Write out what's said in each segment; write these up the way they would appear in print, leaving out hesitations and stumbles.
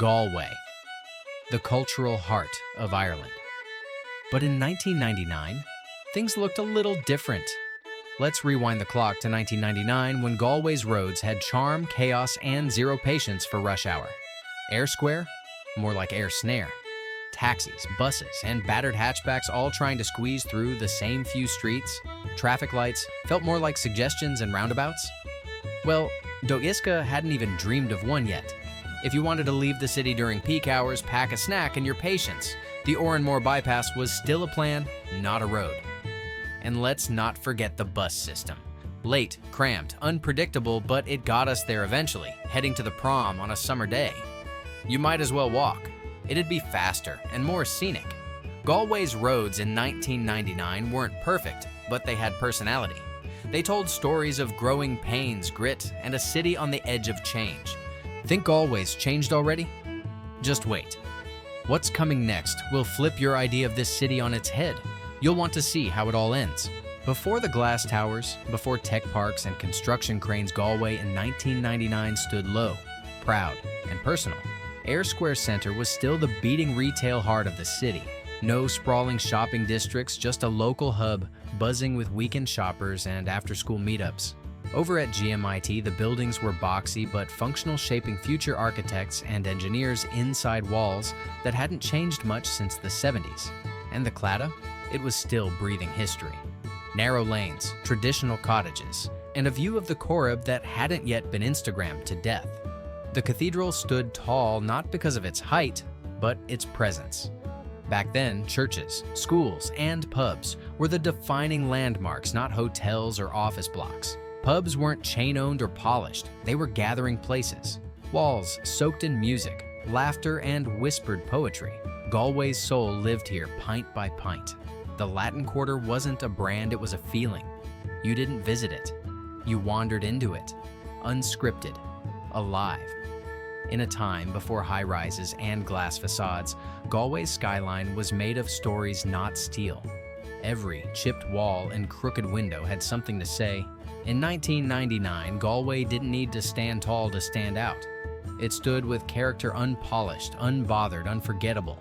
Galway, the cultural heart of Ireland. But in 1999, things looked a little different. Let's rewind the clock to 1999 when Galway's roads had charm, chaos, and zero patience for rush hour. Eyre Square? More like Eyre Snare. Taxis, buses, and battered hatchbacks all trying to squeeze through the same few streets. Traffic lights felt more like suggestions and roundabouts. Well, Docklands hadn't even dreamed of one yet. If you wanted to leave the city during peak hours, pack a snack and your patience. The Oranmore bypass was still a plan, not a road. And let's not forget the bus system. Late, cramped, unpredictable, but it got us there eventually, heading to the prom on a summer day. You might as well walk. It'd be faster and more scenic. Galway's roads in 1999 weren't perfect, but they had personality. They told stories of growing pains, grit, and a city on the edge of change. Think Galway's changed already? Just wait. What's coming next will flip your idea of this city on its head. You'll want to see how it all ends. Before the glass towers, before tech parks and construction cranes, Galway in 1999 stood low, proud, and personal. Eyre Square Center was still the beating retail heart of the city. No sprawling shopping districts, just a local hub buzzing with weekend shoppers and after-school meetups. Over at GMIT, the buildings were boxy but functional, shaping future architects and engineers inside walls that hadn't changed much since the 70s. And the Claddagh? It was still breathing history. Narrow lanes, traditional cottages, and a view of the Corrib that hadn't yet been Instagrammed to death. The cathedral stood tall not because of its height, but its presence. Back then, churches, schools, and pubs were the defining landmarks, not hotels or office blocks. Pubs weren't chain-owned or polished, they were gathering places. Walls soaked in music, laughter, and whispered poetry. Galway's soul lived here pint by pint. The Latin Quarter wasn't a brand, it was a feeling. You didn't visit it. You wandered into it. Unscripted. Alive. In a time before high-rises and glass facades, Galway's skyline was made of stories, not steel. Every chipped wall and crooked window had something to say. In 1999, Galway didn't need to stand tall to stand out. It stood with character, unpolished, unbothered, unforgettable.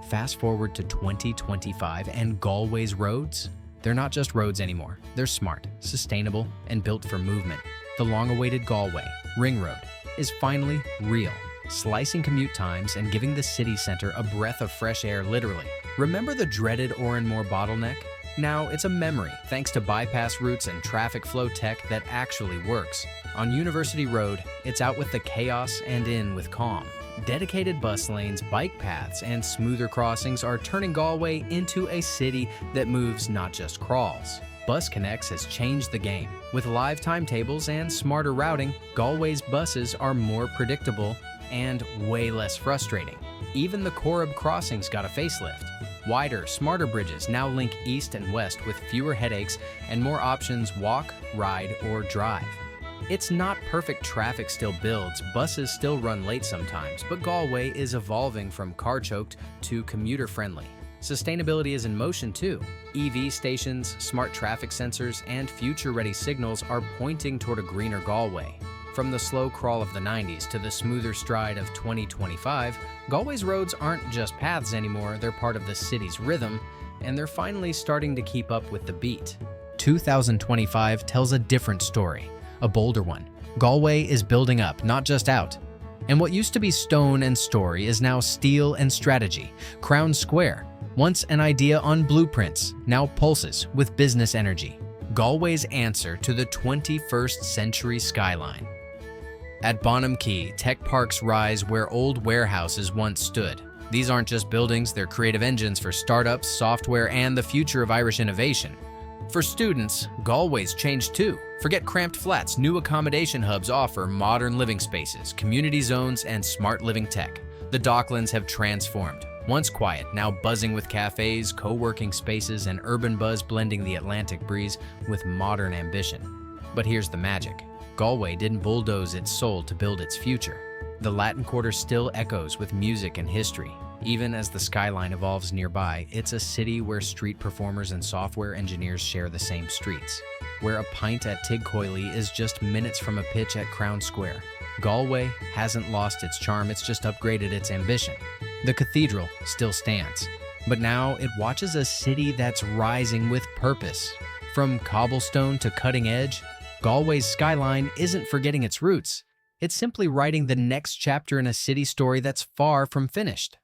Fast forward to 2025 and Galway's roads? They're not just roads anymore. They're smart, sustainable, and built for movement. The long-awaited Galway Ring Road is finally real, slicing commute times and giving the city center a breath of fresh air, literally. Remember the dreaded Oranmore bottleneck? Now it's a memory thanks to bypass routes and traffic flow tech that actually works. On University Road, it's out with the chaos and in with calm. Dedicated bus lanes, bike paths, and smoother crossings are turning Galway into a city that moves, not just crawls. Bus Connects has changed the game. With live timetables and smarter routing, Galway's buses are more predictable and way less frustrating. Even the Corrib crossings got a facelift. Wider, smarter bridges now link east and west with fewer headaches and more options: walk, ride, or drive. It's not perfect, traffic still builds, buses still run late sometimes, but Galway is evolving from car-choked to commuter-friendly. Sustainability is in motion too. EV stations, smart traffic sensors, and future-ready signals are pointing toward a greener Galway. From the slow crawl of the 90s to the smoother stride of 2025, Galway's roads aren't just paths anymore, they're part of the city's rhythm, and they're finally starting to keep up with the beat. 2025 tells a different story, a bolder one. Galway is building up, not just out. And what used to be stone and story is now steel and strategy. Crown Square, once an idea on blueprints, now pulses with business energy. Galway's answer to the 21st century skyline. At Bonham Quay, tech parks rise where old warehouses once stood. These aren't just buildings, they're creative engines for startups, software, and the future of Irish innovation. For students, Galway's changed too. Forget cramped flats, new accommodation hubs offer modern living spaces, community zones, and smart living tech. The Docklands have transformed. Once quiet, now buzzing with cafes, co-working spaces, and urban buzz blending the Atlantic breeze with modern ambition. But here's the magic. Galway didn't bulldoze its soul to build its future. The Latin Quarter still echoes with music and history. Even as the skyline evolves nearby, it's a city where street performers and software engineers share the same streets, where a pint at Tig Coily is just minutes from a pitch at Crown Square. Galway hasn't lost its charm, it's just upgraded its ambition. The cathedral still stands, but now it watches a city that's rising with purpose. From cobblestone to cutting edge, Galway's skyline isn't forgetting its roots. It's simply writing the next chapter in a city story that's far from finished.